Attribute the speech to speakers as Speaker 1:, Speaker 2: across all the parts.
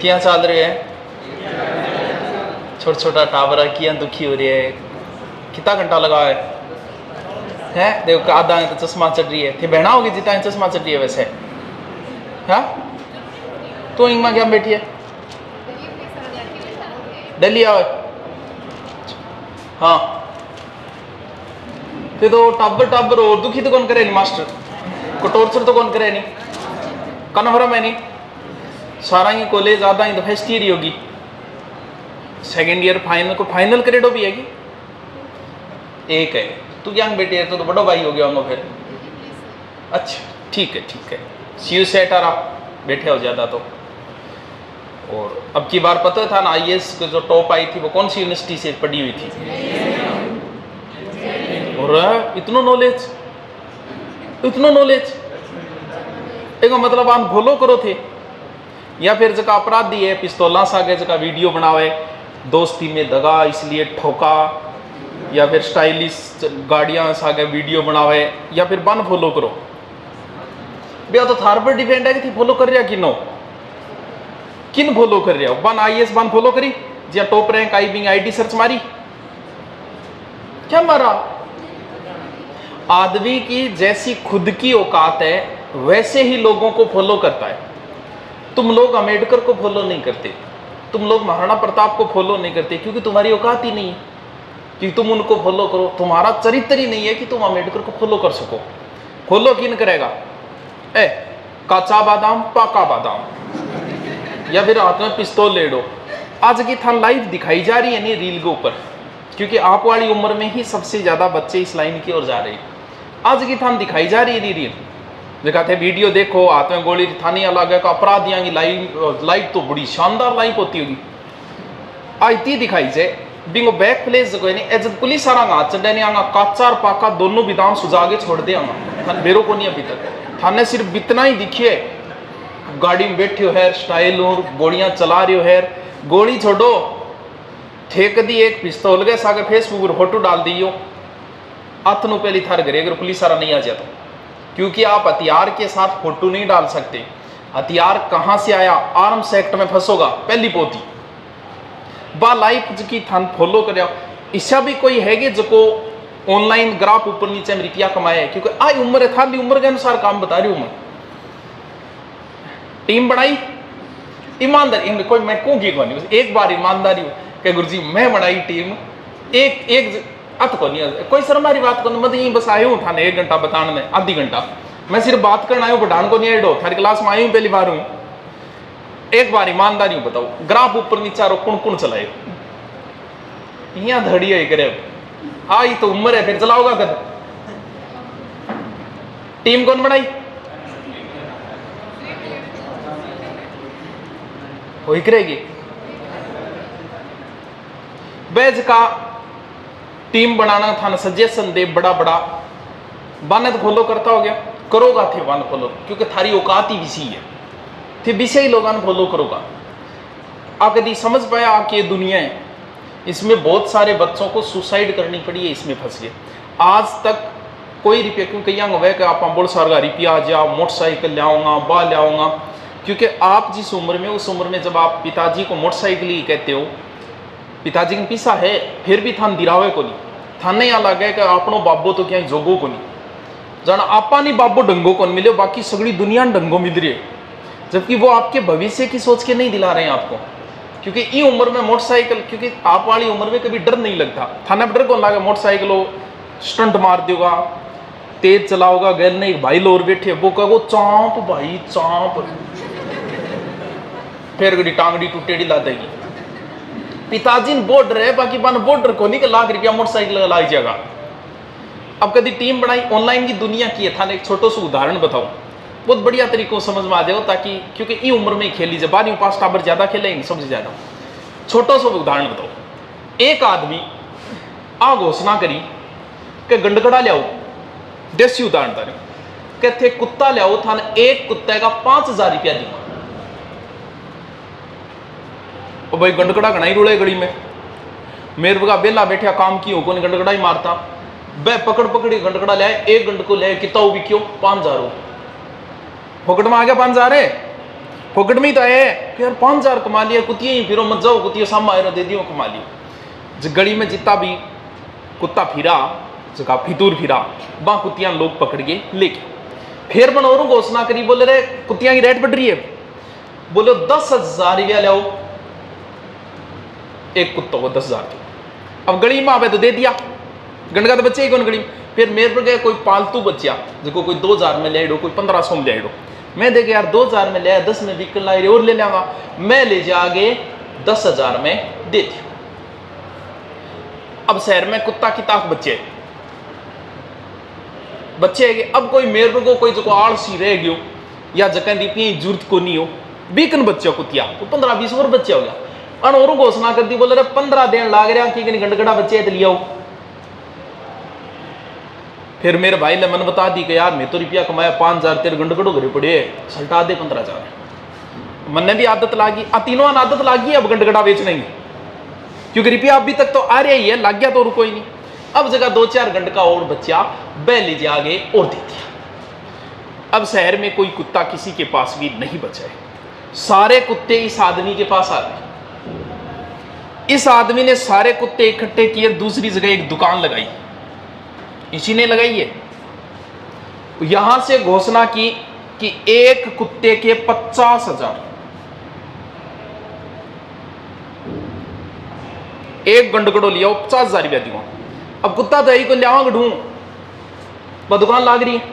Speaker 1: क्या चल रही है? छोटा छोटा टावर किया दुखी हो रही है। कितना घंटा लगा है देखो आधा तो चश्मा चढ़ रही है थे बहना होगी जितना चश्मा चढ़ रही है वैसे। हाँ तो इंग में क्या बैठी है दिल्ली आओ। हाँ तो टाबर और दुखी तो कौन करे नहीं मास्टर को टॉर्चर तो कौन करे नहीं कन्फर्म है नहीं सारा ही कॉलेज आधा ही तो फर्स्ट ईयर ही होगी सेकेंड ईयर फाइनल को फाइनल क्रेडो भी है कि एक है तू क्या बेटी है तो बड़ा भाई हो गया होगा फिर। अच्छा ठीक है सी यू सेट आ बैठे हो ज़्यादा तो। और अब की बार पता था ना आईएएस को जो टॉप आई थी वो कौन सी यूनिवर्सिटी से पढ़ी हुई थी? और इतना नॉलेज एक मतलब आप फॉलो करो थे या फिर जगह अपराधी है पिस्तौला सागे जगह वीडियो बनावे दोस्ती में दगा इसलिए ठोका या फिर स्टाइलिश गाड़ियां सागे वीडियो बनावे या फिर बन फॉलो करो भैया तो थार पर डिपेंड है कि थी फॉलो कर रहा किन फॉलो कर रहा हो बन आईएएस बन फॉलो करी जिया टॉप रैंक आई बिंग आईटी सर्च मारी क्या मारा। आदमी की जैसी खुद की औकात है वैसे ही लोगों को फॉलो करता है। तुम लोग अम्बेडकर को फॉलो नहीं करते तुम लोग महाराणा प्रताप को फॉलो नहीं करते क्योंकि तुम्हारी औकात ही नहीं है कि तुम उनको फॉलो करो। तुम्हारा चरित्र ही नहीं है कि तुम अम्बेडकर को फॉलो कर सको। फॉलो किन करेगा कच्चा बादाम पाका बादाम या फिर हाथ में पिस्तौल ले लो। आज की थान लाइव दिखाई जा रही है नहीं रील के ऊपर क्योंकि आप वाली उम्र में ही सबसे ज्यादा बच्चे इस लाइन की ओर जा रहे हैं। आज की थान दिखाई जा रही है रील देखा थे वीडियो देखो हाथ में गोली थानी अलग है अपराधियों की लाइव तो बड़ी शानदार लाइव होती होगी आईती दिखाई जे बिंगो बैक प्लेस कोई नहीं एज पुलिस आ रहा चढ़े नहीं आगा काचा और पाका दोनों विधान सुझा के छोड़ दे आगा थान बेरो को नहीं अभी तक थाने सिर्फ इतना ही दिखिए गाड़ी में बैठे हो है स्टाइल और गोलियां चला रहे हो है गोली छोड़ो ठेक दी एक पिस्तौल के सागे फेसबुक पर फोटो डाल दियो अतनु पहली थार घरे अगर पुलिस वाला नहीं आ जाता क्योंकि आप हथियार के साथ फोटो नहीं डाल सकते। हथियार कहां से आया आर्म्स एक्ट में फंसोगा पहली पोती बा लाइफ की थान फॉलो कर इससे भी कोई है जो को ऑनलाइन ग्राफ ऊपर नीचे में रुपया कमाए क्योंकि आई उम्र है थाली उम्र के अनुसार काम बता रही हूं मैं। टीम बनाई ईमानदारी कोई मैं कौन की एक बार ईमानदारी कि गुरुजी मैं बनाई टीम एक अत को नहीं कोई शर्मारी बात को मतलब यही बस आए हूँ थाने 1 घंटा बताने में आधी घंटा मैं सिर्फ बात करना आया हूँ बढ़ान को नहीं एडो थारी क्लास में आई हूँ पहली बार हूँ। एक बार ईमानदारी बताओ ग्राफ ऊपर नीचा रो कौन चलाए यहाँ धड़ी है करे आई तो उम्र है फिर चलाओगा कद टीम कौन बनाई वही करेगी बैज का टीम बनाना था ना सजेशन दे बड़ा बाने तो फॉलो करता हो गया करोगा थे वन फॉलो क्योंकि थारी औकात ही विषय है थे विषय ही लोगों फॉलो करोगा। आप कभी समझ पाया आपकी ये दुनिया है इसमें बहुत सारे बच्चों को सुसाइड करनी पड़ी है इसमें फंस गए आज तक कोई रुपया क्योंकि यहाँ वह कि आप बहुत सारा रुपया जा मोटरसाइकिल लियाऊंगा बा लियाऊंगा क्योंकि आप जिस उम्र में उस उम्र में जब आप पिताजी को मोटरसाइकिल ही कहते हो पिताजी का पीसा है फिर भी थान दिरावे को नहीं थाने यहाँ लगे कि आपनो बाबो तो क्या जोगो को नहीं जाना आपा नहीं बाबो डंगो को नहीं मिले बाकी सगड़ी दुनिया डंगो मिल रही है जबकि वो आपके भविष्य की सोच के नहीं दिला रहे हैं आपको क्योंकि ये उम्र में मोटरसाइकिल क्योंकि आप वाली उम्र में कभी डर नहीं लगता थाने पर डर कौन लगा मोटरसाइकिल हो स्टंट मार देगा तेज चलाओगा गैल नहीं भाई लोर बैठे वो कहो चांप भाई चांप फिर गड़ी टांगड़ी टूटेड़ी ला देगी पिताजी बॉर्डर है बाकी बन बॉर्डर को नहीं लाख रुपया मोटरसाइकिल लाई जाएगा। अब कभी टीम बनाई ऑनलाइन की दुनिया की है थाने एक छोटो सा उदाहरण बताओ बहुत बढ़िया तरीकों से समझ में आ जाओ ताकि क्योंकि ये उम्र में ही खेली जाए 12वीं पास टाबर ज्यादा खेलेंगे सबसे ज्यादा। छोटो सा उदाहरण बताओ एक आदमी आ घोषणा करी कि गंडगड़ा लियाओ देसी उदाहरण तारे कहते कुत्ता लियाओ थाने एक कुत्ते का 5000 रुपया दूंगा। और भाई गंडकड़ा घनाई रोड़े गड़ी में मेरे बगा बेला बैठा काम की हो को गंडकड़ा ही मारता बे पकड़ी गंडकड़ा ले एक गंड को ले कितना भी क्यों 5000 हो फोकट में आ गया 5000 है फोकट में ही तो है कि यार 5,000 कमा लिया, कुतिया ही फिरो मत जाओ, कुतिया साम आए दे दियो कमा लियो। गली में जितना भी कुत्ता फिरा, जगह फितूर फिरा, वहां कुतिया लोग पकड़ के लेके फिर बनोरू घोषणा करी, बोले रे कुतिया की रेट बढ़ रही है, बोले 10,000 रुपया लाओ एक कुत्तों को 10,000 की। अब गली में आवे तो दे दिया, गंडका तो बच्चे ही कौन गली में। फिर मेरे पर गया कोई पालतू बच्चा जिसको कोई 2,000 में ले, कोई 1,500 में ले, मैं देखे यार 2,000 में ले, 10 में बिकन ला और ले लेगा, मैं ले जाके 10,000 में दे दिया। अब शहर में कुत्ता की ताक बच्चे है, अब कोई मेरे को कोई जो आलसी रह गयो या जगह दी जरूरत को नहीं हो, बीकन बच्चे कुतिया 15-20 और बच्चे हो गया, और घोषणा कर दी, बोले 15 दिन लाग रहा कि गंडगड़ा बच्चे है तो लिया। फिर मेरे भाई ने मन बता दी कि यार मैं तो रुपया कमाया 5,000, तेरे गंडगड़ो घरे पड़े सल्टा दे 15,000। मन भी आदत लागी, तीनों आदत लागी अब गंडगड़ा बेचने की, क्योंकि रुपया अभी तक तो आ रहा ही है, लाग गया तो रुको ही नहीं। अब जगह 2-4 गंडका और बच्चा बह लीजिए आगे और दे दिया। अब शहर में कोई कुत्ता किसी के पास भी नहीं बचा है, सारे कुत्ते इस आदमी के पास आ गए। इस आदमी ने सारे कुत्ते इकट्ठे किए, दूसरी जगह एक दुकान लगाई, इसी ने लगाई है। यहां से घोषणा की कि एक कुत्ते के 50,000, एक गंडगड़ो लिया 50,000 रुपया दियो। अब कुत्ता तो यही को लिया ढूंढ, वह दुकान लाग रही है,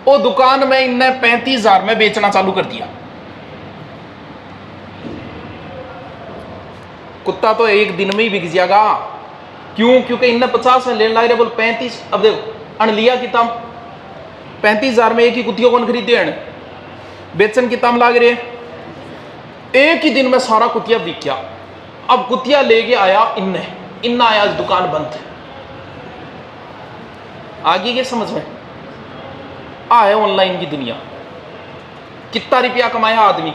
Speaker 1: वो दुकान में इनने 35,000 में बेचना चालू कर दिया। कुत्ता तो एक दिन में ही बिक जाएगा, क्यों? क्योंकि इनने 50 में लेने लग रहे, बोल 35। अब देखो अन लिया किताब 35,000 में, एक ही कुतियों को खरीदे हैं, बेचन किताब लाग रहे, एक ही दिन में सारा कुतिया बिक गया। अब कुतिया लेके आया इन्ना आया, दुकान बंद। आगे के समझ में आया ऑनलाइन की दुनिया, कितना रुपया कमाया आदमी,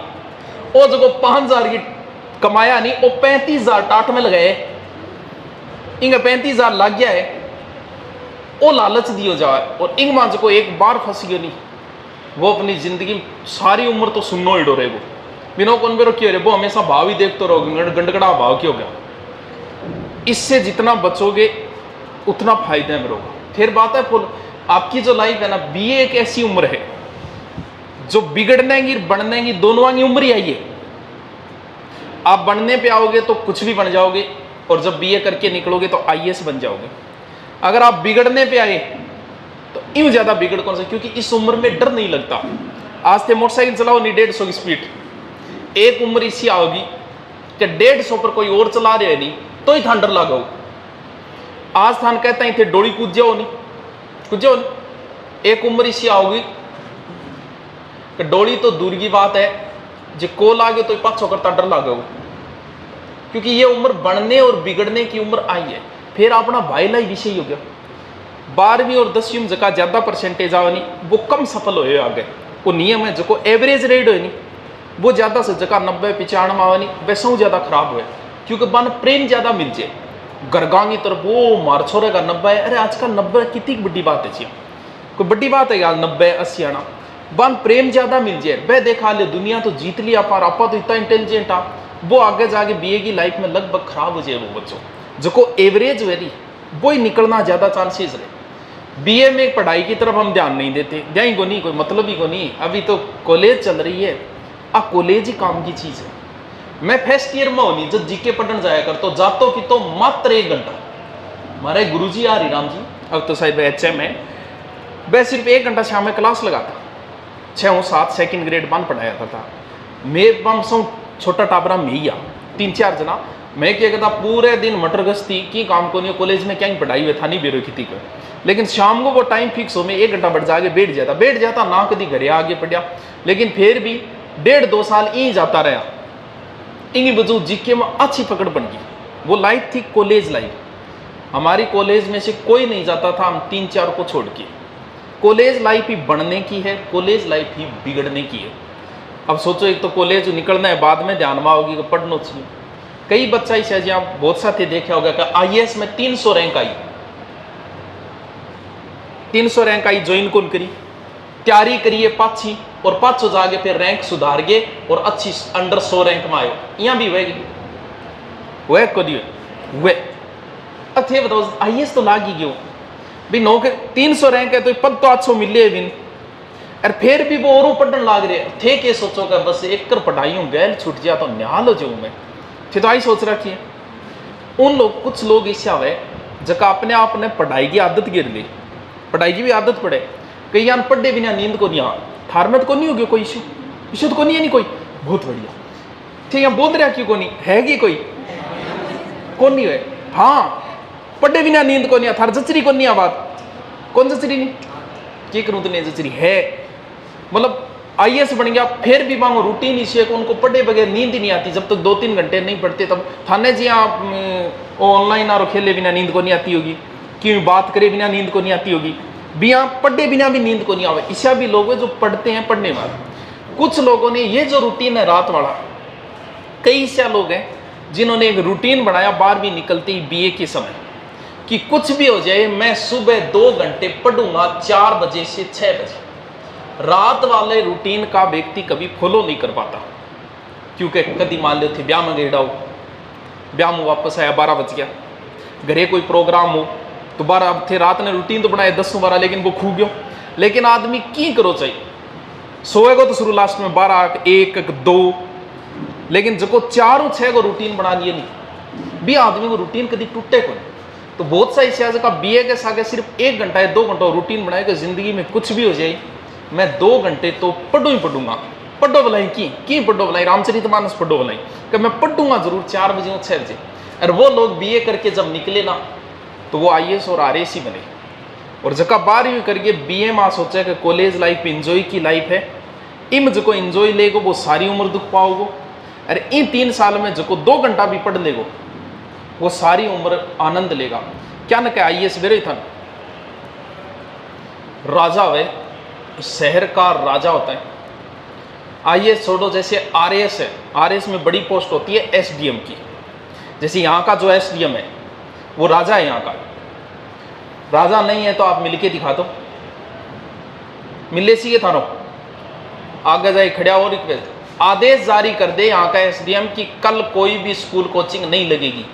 Speaker 1: वो जो 5,000 की कमाया नहीं, वो 35,000 टाट में लगाए, इंग 35,000 लग गया है, वो लालच दियो जाए, और इंग मांझ को एक बार फंस गयो नहीं, वो अपनी जिंदगी सारी उम्र तो सुनो ही डोरे, वो बिना कौन बेरो क्यों रे, वो हमेशा भाव ही देखते रहोगे, गंडगड़ा भाव क्यों गया। इससे जितना बचोगे उतना फायदा है मेरे। फिर बात है फुल, आपकी जो लाइफ है ना, बीए एक ऐसी उम्र है जो बिगड़ने की बनने की दोनों की उम्र ही आई है। आप बनने पे आओगे तो कुछ भी बन जाओगे, और जब बीए करके निकलोगे तो आईएएस बन जाओगे। अगर आप बिगड़ने पे आए तो यूं ज्यादा बिगड़ कौन सा, क्योंकि इस उम्र में डर नहीं लगता। आज से मोटरसाइकिल चलाओ नहीं 150 की स्पीड, एक उम्र इसी आओगी कि 150 पर कोई और चला रहे नहीं तो ही थान डर लगाओ। आज थान कहता है थे डोली कूद जाओ नहीं, एक उम्र इसी आओगी कि डोली तो दूर की बात है, जो कोल आ गए तो पाछो करता डर लगाओ, क्योंकि ये उम्र बढ़ने और बिगड़ने की उम्र आई है। फिर अपना भाई लाई विषय हो गया, 12वीं और 10वीं में जगह ज्यादा परसेंटेज आवे नहीं, वो कम सफल हो आगे, वो नियम है जो एवरेज रेट हो नहीं, वो ज्यादा से जगह 90-95 आवे नहीं, वैसा ज्यादा खराब हुए, क्योंकि बन प्रेम ज्यादा मिल जाए गरगांगी तरफ, वो मार छोरे का 90 है, अरे आजकल 90 कितनी बड़ी बात है, कोई बड़ी बात है यार 90-80 आना, बन प्रेम ज्यादा मिल जाए, वह देखा ले दुनिया तो जीत लिया, आपा तो इतना इंटेलिजेंट आ, वो आगे जाके बीए की लाइफ में लगभग खराब हो जाए। वो बच्चों जो को एवरेज वेरी वो ही निकलना ज्यादा चांसेस रहे। बीए में पढ़ाई की तरफ हम ध्यान नहीं देते, ध्यान को नहीं, कोई मतलब ही को नहीं, अभी तो कॉलेज चल रही है, कॉलेज ही काम की चीज है। मैं फर्स्ट ईयर में होनी जब जीके पढ़ने जाया कर, तो जातो की तो मात्र 1 घंटा, हमारे गुरुजी आ हरिराम जी, अब तो शायद HM है, वह सिर्फ 1 घंटा शाम में क्लास लगाता, 6-7 सेकंड ग्रेड बन पढ़ाया था। मैं बम सौ छोटा टाबरा में ही 3-4 जना, मैं क्या कहता पूरे दिन मटर गश्ती की काम को नहीं, कॉलेज में क्या ही पढ़ाई हुई था नहीं बेरो खेती कर, लेकिन शाम को वो टाइम फिक्स हो, मैं 1 घंटा बढ़ जाके बैठ जाता ना कभी घरे आगे पढ़िया, लेकिन फिर भी 1.5-2 साल यहीं जाता रहा, इन्हीं वजह जीके में अच्छी पकड़ बन गई। वो लाइफ थी कॉलेज लाइफ, हमारी कॉलेज में से कोई नहीं जाता था, हम 3-4 को छोड़ के। कॉलेज लाइफ ही बढ़ने की है, कॉलेज लाइफ ही बिगड़ने की है। अब सोचो, एक तो कॉलेज निकलना है, बाद में ध्यान में होगी कि पढ़ना चाहिए। कई बच्चा ही शायद आप बहुत साथी देखा होगा कि आईएएस में 300 रैंक आई, 300 रैंक आई, ज्वाइन कौन करी, तैयारी करिए पाछी, और पाछो जाके फिर रैंक सुधार गए और अच्छी अंडर 100 रैंक में आयो, यहाँ भी वह को वह अच्छे बताओ आईएएस तो लाग ही गयो भी, नौकरी 300 रैंक है तो पद तो अच्छो मिले भी, और फिर भी वो और पढ़ने लाग रहे थे। के सोचो का बस एक कर पढ़ाई हूँ गैल छूट गया तो न्याल हो जाऊँ मैं, फिर तो आई सोच रखी है। उन लोग कुछ लोग ऐसा है जगह अपने आप ने पढ़ाई की आदत गिर ली, पढ़ाई की भी आदत पड़े, कई यान पढ़े बिना नींद को नहीं आ, थार में तो को नहीं हो गया कोई इशू तो को नहीं है, नहीं कोई बहुत बढ़िया ठीक है, बोल रहा क्यों को नहीं है कि कोई कौन नहीं है, हाँ पढ़े बिना नींद को नहीं, थार जचरी को नहीं आ बात, कौन जचरी नहीं क्या करूँ तो नहीं जचरी है, मतलब आईएएस बन गया फिर भी मांगो रूटीन इसी को उनको पढ़े बगैर नींद ही नहीं आती, जब तक 2-3 घंटे नहीं पढ़ते तब थाने जी आप ऑनलाइन आरो खेले बिना नींद को नहीं आती होगी, क्यों बात करे बिना नींद को नहीं आती होगी, भी यहाँ पढ़े बिना भी नींद को नहीं आवे। ऐसा भी लोग हैं जो पढ़ते हैं पढ़ने वाले। कुछ लोगों ने ये जो रूटीन है रात वाला, कई ऐसा लोग हैं जिन्होंने एक रूटीन बनाया 12वीं निकलते ही बीए के समय कि कुछ भी हो जाए मैं सुबह 2 घंटे पढ़ूंगा 4 बजे से 6 बजे। रात वाले रूटीन का व्यक्ति कभी फॉलो नहीं कर पाता, क्योंकि कभी मान लो थे ब्याह में गेड़ा हो, ब्याह में वापस आया 12 बज गया, घरे कोई प्रोग्राम हो तो 12 थे, रात ने रूटीन तो बनाया 10-12 लेकिन वो खू गयो। लेकिन आदमी की करो चाहिए सोएगो तो शुरू लास्ट में 12 1 2, लेकिन जो 4-6 को रूटीन बना लिए नहीं भी आदमी को रूटीन कभी टूटे को नहीं। तो बहुत सा ऐसे का बीए के सागे सिर्फ 1 घंटा या 2 घंटा रूटीन बनाए कि जिंदगी में कुछ भी हो जाए मैं 2 घंटे तो पढ़ू ही पढ़ूंगा। पढ़ो भलाई की पढ़ो भलाई, रामचरितमानस पढ़ो भलाई कि मैं पढ़ूंगा जरूर 4 बजे और 6 बजे। और वो लोग बीए करके जब निकले ना तो वो आईएएस और आरएएस ही बने। और जगह 12वीं करके बीए में सोचा कि कॉलेज लाइफ इंजॉय की लाइफ है, इम जो इंजॉय लेगो वो सारी उम्र दुख पाओगो, और इन 3 साल में जो 2 घंटा भी पढ़ लेगो वो सारी उम्र आनंद लेगा। क्या न क्या आईएएस बेरे था राजा वे शहर का राजा होता है। आईएएस छोड़ो, जैसे आरएएस है, आरएएस में बड़ी पोस्ट होती है एसडीएम की। जैसे यहाँ का जो एसडीएम है वो राजा है, यहाँ का राजा नहीं है तो आप मिलके दिखा दो, मिले सी ये थानो आगे जाए खड़ा और आदेश जारी कर दे यहाँ का एसडीएम कि कल कोई भी स्कूल कोचिंग नहीं लगेगी,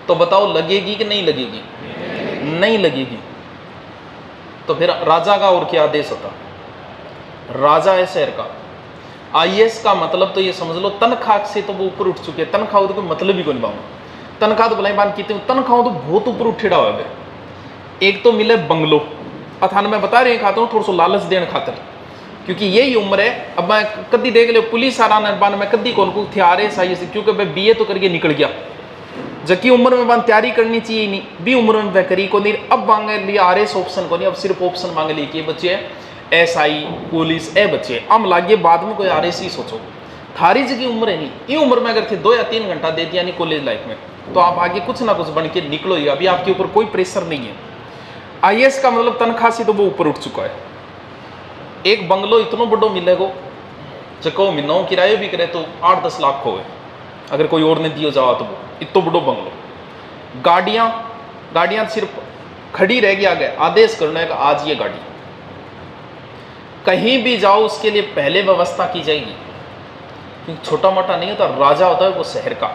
Speaker 1: तो बताओ लगेगी कि नहीं लगेगी? नहीं लगेगी। तो फिर राजा का और क्या आदेश होता? राजा है शहर का। आईएएस का मतलब तो ये समझ लो तनख्वाह से तो वो ऊपर उठ चुके हैं, तनख्वाह तो कोई मतलब ही कोई पाऊंगा, तनख्वाह तो भलाई बात की तनख्वाह तो बहुत ऊपर उठेड़ा हुआ है। एक तो मिले बंगलो, अथान मैं बता रहे खाता हूँ थोड़ा सा लालच देने खातर, क्योंकि यही उम्र है। अब मैं कदी देख लो पुलिस आरा मैं कदी कौन को थे आरएएस आईएएस, क्योंकि मैं बीए तो करके निकल गया, जबकि उम्र में बात तैयारी करनी चाहिए नहीं, भी उम्र में वह करी को नहीं। अब मांगे लिया आरएएस ऑप्शन को नहीं, अब सिर्फ ऑप्शन मांगे लिए कि बच्चे एसआई पुलिस ए बच्चे हम लागे बाद में कोई आरएएस ही सोचो। थारी जगह उम्र है नहीं, ये उम्र में अगर थे 2 या 3 घंटा दे दिया नहीं कॉलेज लाइफ में तो आप आगे कुछ ना कुछ बन के निकलो ही, अभी आपके ऊपर कोई प्रेशर नहीं है। आईएएस का मतलब तनख्वाह से तो वो ऊपर उठ चुका है। एक बंगलो इतना बड़ो मिलेगो जको महीनों किराए भी करे तो 8-10 लाख हो गए, अगर कोई और ने दियो जावा तो वो इतना बड़ो बंगलो। गाड़ियाँ सिर्फ खड़ी रह गया, गए आदेश करने का आज ये गाड़ी कहीं भी जाओ उसके लिए पहले व्यवस्था की जाएगी, क्योंकि छोटा मोटा नहीं होता, राजा होता है वो शहर का।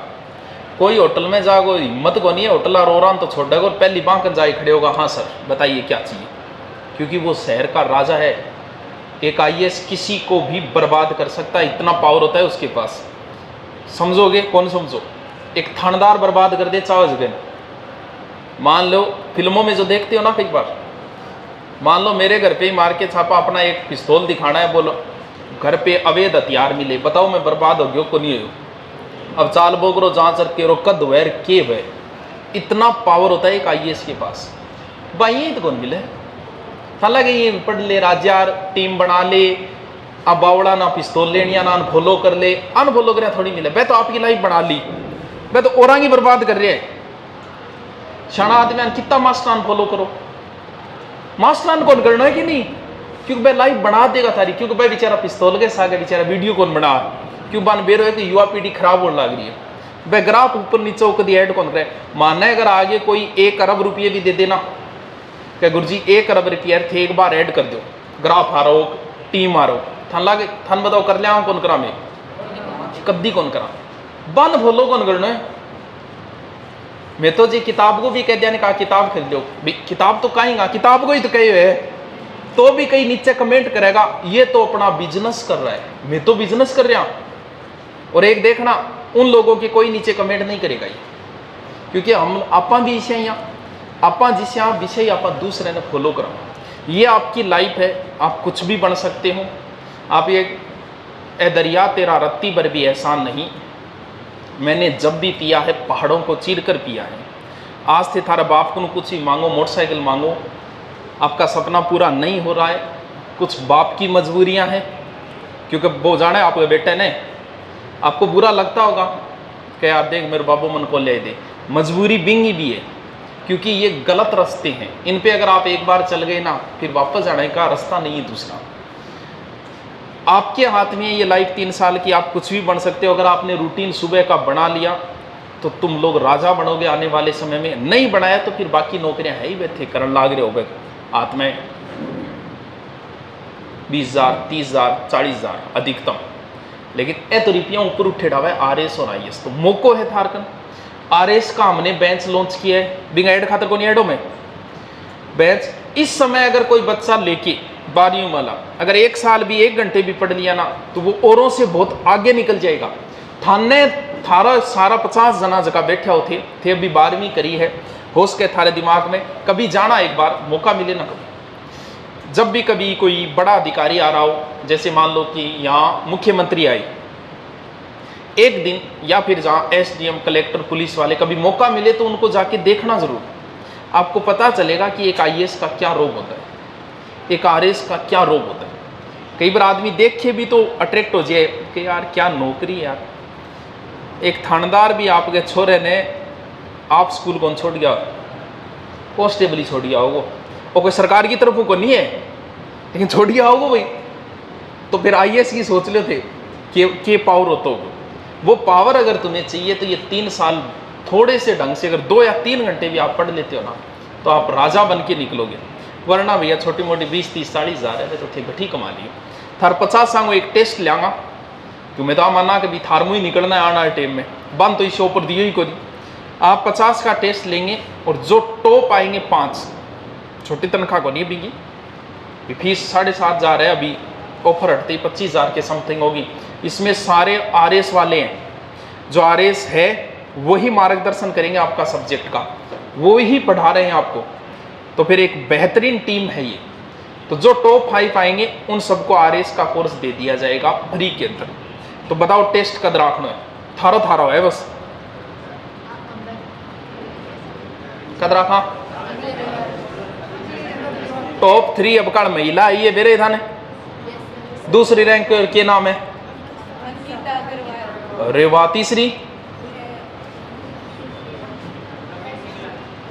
Speaker 1: कोई होटल में जाओ हिम्मत को नहीं है, होटल रोरान तो छोड़ देगा और पहली बांक जाए खड़े होगा, हाँ सर बताइए क्या चाहिए, क्योंकि वो शहर का राजा है। एक आईएएस किसी को भी बर्बाद कर सकता है, इतना पावर होता है उसके पास। समझोगे? कौन समझो? एक थानेदार बर्बाद कर दे चाहो जगह। मान लो फिल्मों में जो देखते हो ना, कई बार मान लो मेरे घर पे ही मार के छापा, अपना एक पिस्तौल दिखाना है, बोलो घर पे अवैध हथियार मिले, बताओ मैं बर्बाद हो गया को नहीं हो? अब चाल बोगरो जांच रखे रो कद वैर के वे, इतना पावर होता है एक आईएएस के पास। भाई ये तो कौन मिले? हालांकि ये पढ़ ले राज्यार टीम बना ले, अब बावड़ा ना पिस्तौल लेनिया ना अनफॉलो कर ले, अनफॉलो कर थोड़ी मिले। वह तो आपकी लाइफ बना ली, वह तो औरां की बर्बाद कर रहे हैं। शाना आदमी कितना मास्टर अनफॉलो करो, मास्टर कौन करना है कि नहीं, क्योंकि वह लाइफ बना देगा थारी, क्योंकि वह बेचारा पिस्तौल के सागे बेचारा वीडियो कौन बना, क्यों बन बेरो है कि युवा पीढ़ी खराब होने लग रही है। वह ग्राफ ऊपर नीचे कभी ऐड कौन करे। मानना है अगर आगे कोई 1 अरब रुपये भी दे देना, क्या गुरु जी 1 अरब रुपये थे एक बार ऐड कर दो, ग्राफ आ रहा हो टी मारो थान लागे थान बताओ कर लिया कौन करा मैं कद्दी कौन करा बन भोलो कौन करना है। मैं तो जी किताब को भी कह दिया ने कहा किताब खरीद लो, किताब तो कहेगा किताब को ही तो कहे हुए है, तो भी कहीं नीचे कमेंट करेगा ये तो अपना बिजनेस कर रहा है, मैं तो बिजनेस कर रहा हूं। और एक देखना उन लोगों के कोई नीचे कमेंट नहीं करेगा ये, क्योंकि हम आपा भी इसे यहाँ आपा जिसे विषय आप दूसरे ने फॉलो करो। ये आपकी लाइफ है, आप कुछ भी बन सकते हो। आप ये ए दरिया तेरा रत्ती भर भी एहसान नहीं, मैंने जब भी पिया है पहाड़ों को चीर कर पिया है। आज से थारा बाप को कुछ ही मांगो, मोटरसाइकिल मांगो, आपका सपना पूरा नहीं हो रहा है, कुछ बाप की मजबूरियां हैं, क्योंकि वो जाने आपके बेटे ने आपको बुरा लगता होगा कि यार देख मेरे बाबू मन को ले दे, मजबूरी बिंगी भी है, क्योंकि ये गलत रास्ते हैं, इन पे अगर आप एक बार चल गए ना फिर वापस जाने का रास्ता नहीं है दूसरा। आपके हाथ में ये लाइफ 3 साल की, आप कुछ भी बन सकते हो। अगर आपने रूटीन सुबह का बना लिया तो तुम लोग राजा बनोगे आने वाले समय में, नहीं बनाया तो फिर बाकी नौकरियां है ही बैठे करन लाग रहे हो हाथ में 20,000 30,000 40,000 अधिकतम, लेकिन ए तो रुपया ऊपर उठे डावा है RS और IS। तो मौको है थारकन RS का हमने बेंच लॉन्च किया है, बिना एड खातर को नहीं एडो में बेंच। इस समय अगर कोई बच्चा लेके 12वीं वाला अगर 1 साल भी 1 घंटे भी पढ़ लिया ना तो वो औरों से बहुत आगे निकल जाएगा। थाने थारा सारा 50 जना जगह बैठे होते थे, अभी 12वीं करी है, होश के थारे दिमाग में कभी जाना, एक बार मौका मिले ना कभी, जब भी कभी कोई बड़ा अधिकारी आ रहा हो, जैसे मान लो कि यहाँ मुख्यमंत्री आए एक दिन, या फिर जहाँ SDM कलेक्टर पुलिस वाले, कभी मौका मिले तो उनको जाके देखना जरूर, आपको पता चलेगा कि एक IAS का क्या रोग होता है, एक RS का क्या रोग होता है। कई बार आदमी देख के भी तो अट्रैक्ट हो जाए कि यार क्या नौकरी यार। एक थानेदार भी आपके छोरे ने आप स्कूल कौन छोड़ गया, कांस्टेबल ही छोड़ गया होगा, और कोई सरकार की तरफ को नहीं है लेकिन छोड़ गया होगा भाई, तो फिर IAS की सोच ले थे कि पावर होता होगा। वो पावर अगर तुम्हें चाहिए तो ये 3 साल थोड़े से ढंग से अगर 2 या 3 घंटे भी आप पढ़ लेते हो ना तो आप राजा बन के निकलोगे, वरना भैया छोटी मोटी 20 30 40 हज़ार है तो थे बैठी कमा लियो। थार 50 सांगो एक टेस्ट लियांगा, क्यों मैं तो माना कि भी थार मुँह ही निकलना है आने वाले टाइम में, बंद तो इस शो पर दियो ही को नहीं। आप 50 का टेस्ट लेंगे और जो टॉप आएंगे 5, छोटी तनख्वाह को नहीं बिकी, फीस 7,500 है, अभी ऑफर हटते ही 25,000 के समथिंग होगी। इसमें सारे RS वाले हैं, जो RS है वही मार्गदर्शन करेंगे आपका सब्जेक्ट का, वो ही पढ़ा रहे हैं आपको, तो फिर एक बेहतरीन टीम है ये। तो जो टॉप 5 आएंगे उन सबको RS का कोर्स दे दिया जाएगा फ्री के अंदर। तो बताओ टेस्ट कद रखना है, थारो थारो है बस कद रखा। टॉप 3 अब कल महिला आई है मेरे थाने, दूसरी रैंक के नाम है रेवा, तीसरी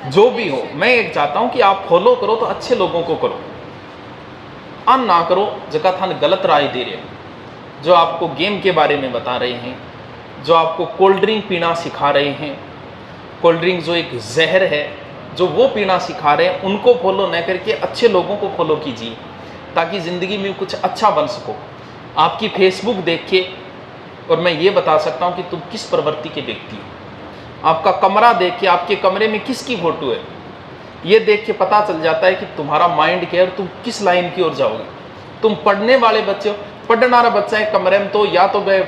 Speaker 1: जो भी हो। मैं एक चाहता हूं कि आप फॉलो करो तो अच्छे लोगों को करो, अन ना करो जगह थान गलत राय दे रहे हो, जो आपको गेम के बारे में बता रहे हैं, जो आपको कोल्ड ड्रिंक पीना सिखा रहे हैं, कोल्ड ड्रिंक जो एक जहर है जो वो पीना सिखा रहे हैं, उनको फॉलो न करके अच्छे लोगों को फॉलो कीजिए ताकि ज़िंदगी में कुछ अच्छा बन सको। आपकी फेसबुक देख के और मैं ये बता सकता हूँ कि तुम किस प्रवृत्ति के व्यक्ति हो। आपका कमरा देख के आपके कमरे में किसकी फ़ोटो है ये देख के पता चल जाता है कि तुम्हारा माइंड क्या है और तुम किस लाइन की ओर जाओगे। तुम पढ़ने वाले बच्चे हो, पढ़ने वाला बच्चा है कमरे में तो या तो वह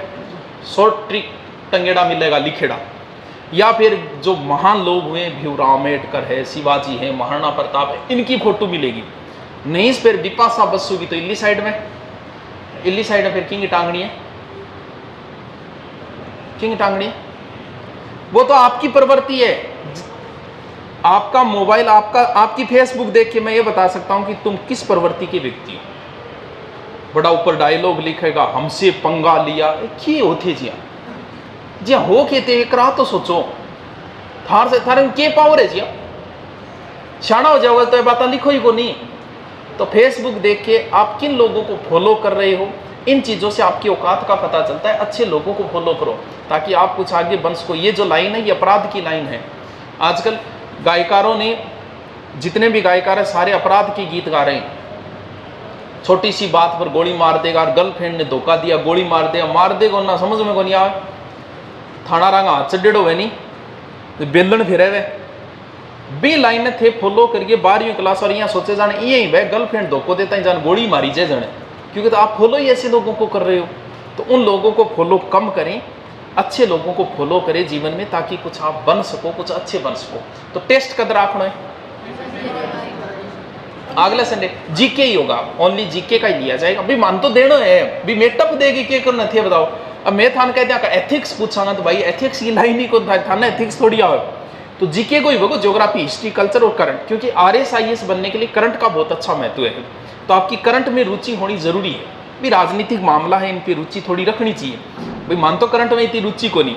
Speaker 1: शॉर्ट ट्रिक टंगेड़ा मिलेगा लिखेड़ा, या फिर जो महान लोग हुए भीमराव अम्बेडकर है, शिवाजी है, महाराणा प्रताप है, इनकी फोटो मिलेगी। नहीं फिर बिपाशा बसु की तो इल्ली साइड में फिर किंग टांगनी है, किंग टांगनी, वो तो आपकी प्रवृत्ति है। आपका मोबाइल आपकी फेसबुक देख के मैं ये बता सकता हूं कि तुम किस प्रवृत्ति के व्यक्ति हो। बड़ा ऊपर डायलॉग लिखेगा हमसे पंगा लिया, क्या होते जी हो के ते एक रात तो सोचो थार से थारे के पावर है जी, शाना हो जाओगे तो ये बात लिखो ही को नहीं। तो फेसबुक देख के आप किन लोगों को फॉलो कर रहे हो, इन चीज़ों से आपकी औकात का पता चलता है। अच्छे लोगों को फॉलो करो ताकि आप कुछ आगे बन सको। ये जो लाइन है ये अपराध की लाइन है। आजकल गायकारों ने जितने भी गायकार हैं सारे अपराध के गीत गा रहे हैं, छोटी सी बात पर गोली मार देगा, गर्लफ्रेंड ने धोखा दिया गोली मार देगा ना, समझ में को नहीं आवे। थाना रंग हाथ चढ़ेड़ो है नहीं बेलन फिरे वे बी लाइन थे फॉलो करिए 12वीं क्लास और यहाँ सोचे जाने यही वह गर्लफ्रेंड धोखो देता है जान गोली मारी जाए जाने, क्योंकि तो आप फॉलो ही ऐसे लोगों को कर रहे हो। तो उन लोगों को फॉलो कम करें, अच्छे लोगों को फॉलो करें जीवन में, ताकि कुछ आप बन सको, कुछ अच्छे बन सको। तो टेस्ट कद रखना है अगले संडे जीके ही होगा, ओनली जीके का ही लिया जाएगा। भाई मान तो देना है, भी मेटअप देगी क्या करना थे बताओ। अब मैं थान कहते हैं एथिक्स पूछांगा तो भाई एथिक्स की लाइन ही को थाना एथिक्स थोड़ी आवे, तो जीके को ही होगा, ज्योग्राफी हिस्ट्री कल्चर और करंट, क्योंकि आरएस आईएएस बनने के लिए करंट का बहुत अच्छा महत्व है। तो आपकी करंट में रुचि होनी जरूरी है। भी राजनीतिक मामला है, इन पर रुचि थोड़ी रखनी चाहिए। भाई मान तो करंट में इतनी रुचि को नहीं,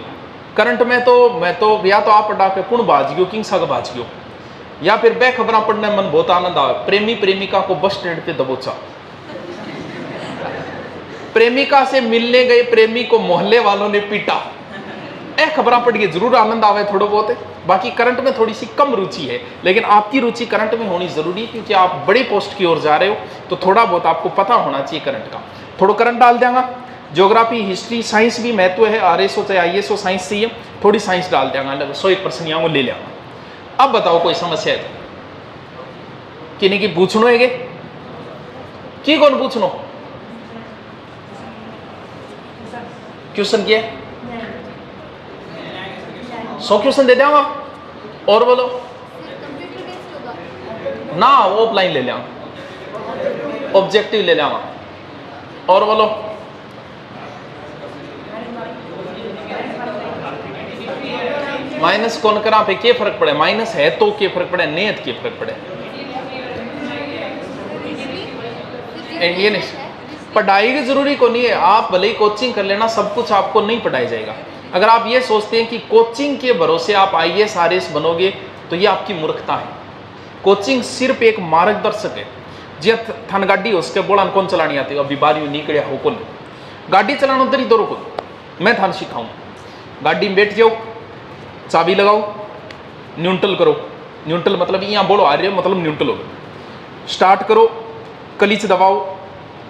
Speaker 1: करंट में तो मैं तो या तो आप पढ़ा के पुण बाज गयो किंग सग बाज गयो, या फिर बे खबरा पढ़ने मन बहुत आनंद आवे। प्रेमी प्रेमिका को बस स्टैंड पे दबोचा, प्रेमिका से मिलने गए प्रेमी को मोहल्ले वालों ने पीटा, ए खबरा पढ़ के जरूर आनंद आवे थोड़ा बहुत है। बाकी करंट में थोड़ी सी कम रुचि है, लेकिन आपकी रुचि करंट में होनी जरूरी है, क्योंकि आप बड़ी पोस्ट की ओर जा रहे हो, तो थोड़ा बहुत आपको पता होना चाहिए करंट का। थोड़ा करंट डाल देंगे, ज्योग्राफी हिस्ट्री साइंस भी महत्व है, आरएस हो चाहे आईएएस हो, साइंस चाहिए, थोड़ी साइंस डाल देंगे, 101% यहाँ ले लेंगे। अब बताओ कोई समस्या है कि नहीं, कि पूछनो है कि कौन पूछनो क्वेश्चन किया 100 क्वेश्चन दे देंगे और बोलो ना, ऑफलाइन ले लेंगे, ऑब्जेक्टिव ले लेंगे और बोलो माइनस कौन करा पे क्या फर्क पड़े, माइनस है तो क्या फर्क पड़े, नेत क्या फर्क पड़े। इंडियन पढ़ाई की जरूरी को नहीं है, आप भले ही कोचिंग कर लेना, सब कुछ आपको नहीं पढ़ाया जाएगा। अगर आप ये सोचते हैं कि कोचिंग के भरोसे आप आईएएस आरएएस बनोगे, तो ये आपकी मूर्खता है। कोचिंग सिर्फ एक मार्गदर्शक है। जी थन गाड़ी हो उसके बोला कौन चलानी आती है, अभी 12वीं निकलिया हो कौन गाड़ी चलाना उधर ही दो को मैं थान सिखाऊं। गाड़ी में बैठ जाओ, चाबी लगाओ, न्यूट्रल करो, न्यूट्रल मतलब यहाँ बोलो आ रहे हो मतलब न्यूट्रल हो, स्टार्ट करो, क्लच दबाओ,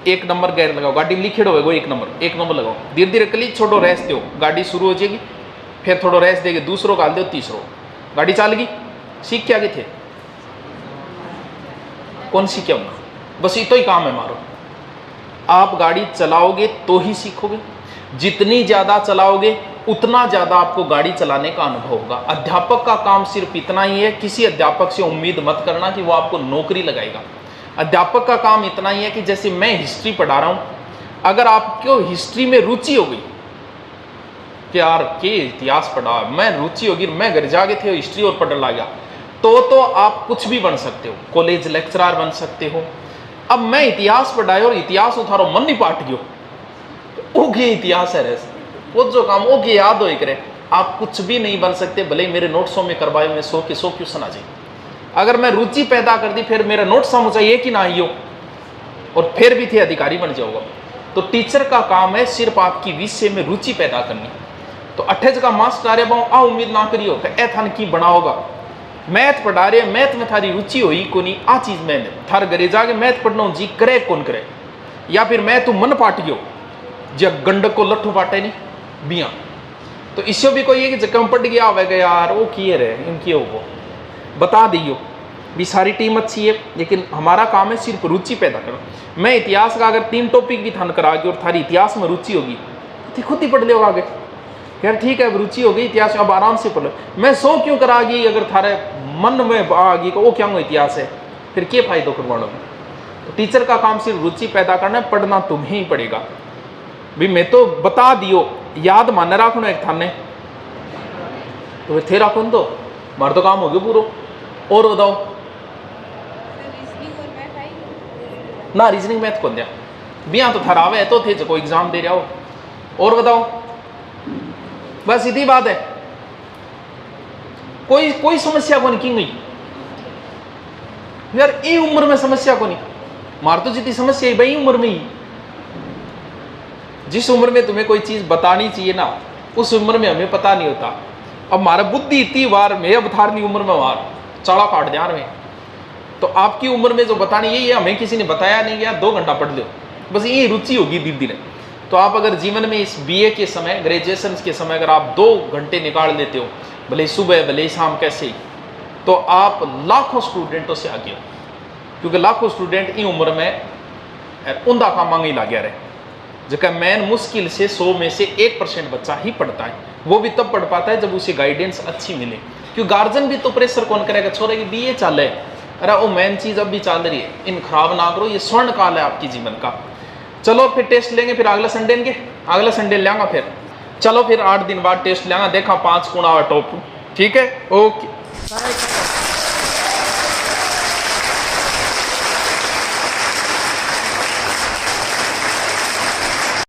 Speaker 1: 1 नंबर गेयर लगाओ, गाड़ी में लिखे हो 1 नंबर लगाओ, धीरे धीरे क्लच छोड़ो, रेस दो, गाड़ी शुरू हो जाएगी, फिर थोड़ा रेस देगी, दूसरों गाल दो, तीसरों, गाड़ी चल गई। सीख के आगे थे कौन सीखे होगा, बस इतो ही काम है मारो। आप गाड़ी चलाओगे तो ही सीखोगे, जितनी ज़्यादा चलाओगे उतना ज़्यादा आपको गाड़ी चलाने का अनुभव होगा। अध्यापक का काम सिर्फ इतना ही है, किसी अध्यापक से उम्मीद मत करना कि वो आपको नौकरी लगाएगा। अध्यापक का काम इतना ही है कि जैसे मैं हिस्ट्री पढ़ा रहा हूँ, अगर आपको हिस्ट्री में रुचि हो गई कि यार के इतिहास पढ़ा, मैं रुचि होगी, मैं घर जाके थे हिस्ट्री और पढ़ने लग गया, तो आप कुछ भी बन सकते हो, कॉलेज लेक्चरर बन सकते हो। अब मैं इतिहास पढ़ाए और इतिहास उतारो मन नहीं पाट गयो, ओके इतिहास है रेस वो जो काम ओके याद हो करे, आप कुछ भी नहीं बन सकते, भले ही मेरे नोट्सों में करवाए मैं 100 के 100 क्वेश्चन आ जाए। अगर मैं रुचि पैदा कर दी, फिर मेरा नोट्स समझ चाहिए कि ना ही हो, और फिर भी थे अधिकारी बन जाओगा। तो टीचर का काम है सिर्फ आपकी विषय में रुचि पैदा करनी। तो 28 का मास्टर आ रहे आ उम्मीद ना करियो ए थान की बना होगा, मैथ पढ़ा रहे, मैथ में थारी रुचि हो ही को नहीं, आ चीज मैंने थार घरे जाके मैथ पढ़ना जी करे कौन करे, या फिर मैं तू मन पाट गयो जब गंडक को लट्ठू पाटे नहीं बिया। तो इससे भी कोई है कि जब पढ़ गया आवेगा यार वो किए रहे इनकी वो बता दियो भी सारी टीम अच्छी है, लेकिन हमारा काम है सिर्फ रुचि पैदा करना। मैं इतिहास का अगर 3 टॉपिक भी थान करा और थारी इतिहास में रुचि होगी तो खुद ही पढ़ लो आगे, यार ठीक है अब रुचि हो गई इतिहास में, अब आराम से पढ़ लो। मैं 100 क्यों करा गई, अगर थारे मन में आ गई वो क्या हो इतिहास है, फिर क्या फायदा करवाना। तो टीचर का काम सिर्फ रुचि पैदा करना है, पढ़ना तुम्हें ही पड़ेगा। भी मैं तो बता दियो, याद मान रखो ना एक थाने, तो थे रखो तो मार तो काम हो गया पूरा। और बताओ ना, रीजनिंग मैथ कौन दिया बिया तो थरावे तो थे जो एग्जाम दे रहा हो। और बताओ बस इतनी बात है, कोई समस्या को नहीं की गई यार, ये उम्र में समस्या को नहीं मार तो जितनी समस्या है भाई उम्र में ही। जिस उम्र में तुम्हें कोई चीज बतानी चाहिए ना, उस उम्र में हमें पता नहीं होता। अब हमारा बुद्धि इतनी बार मैं अब थारनी उम्र में वार चाड़ा काट दिया में तो आपकी उम्र में जो बतानी ये हमें किसी ने बताया नहीं, यार 2 घंटा पढ़ लो, बस ये रुचि होगी धीरे धीरे। तो आप अगर जीवन में इस बीए के समय, ग्रेजुएशन के समय अगर आप 2 घंटे निकाल लेते हो, भले सुबह भले शाम कैसे ही, तो आप लाखों स्टूडेंटों से आगे हो। क्योंकि लाखों स्टूडेंट इन उम्र में उंदा काम मांगे ला गया रहे, जबकि मैन मुश्किल से 100 में से 1% बच्चा ही पढ़ता है। वो भी तब पढ़ पाता है जब उसे गाइडेंस अच्छी मिले। क्योंकि गार्जियन भी तो प्रेशर कौन करेगा, छोरे की बीए चल है, अरे वो मेन चीज अब भी चल रही है, इन खराब ना करो, ये स्वर्ण काल है आपकी जीवन का। चलो फिर टेस्ट लेंगे, फिर अगला संडे लेंगा, फिर चलो फिर 8 दिन बाद टेस्ट लेंगा, देखा 5 गुना टॉप। ठीक है, ओके।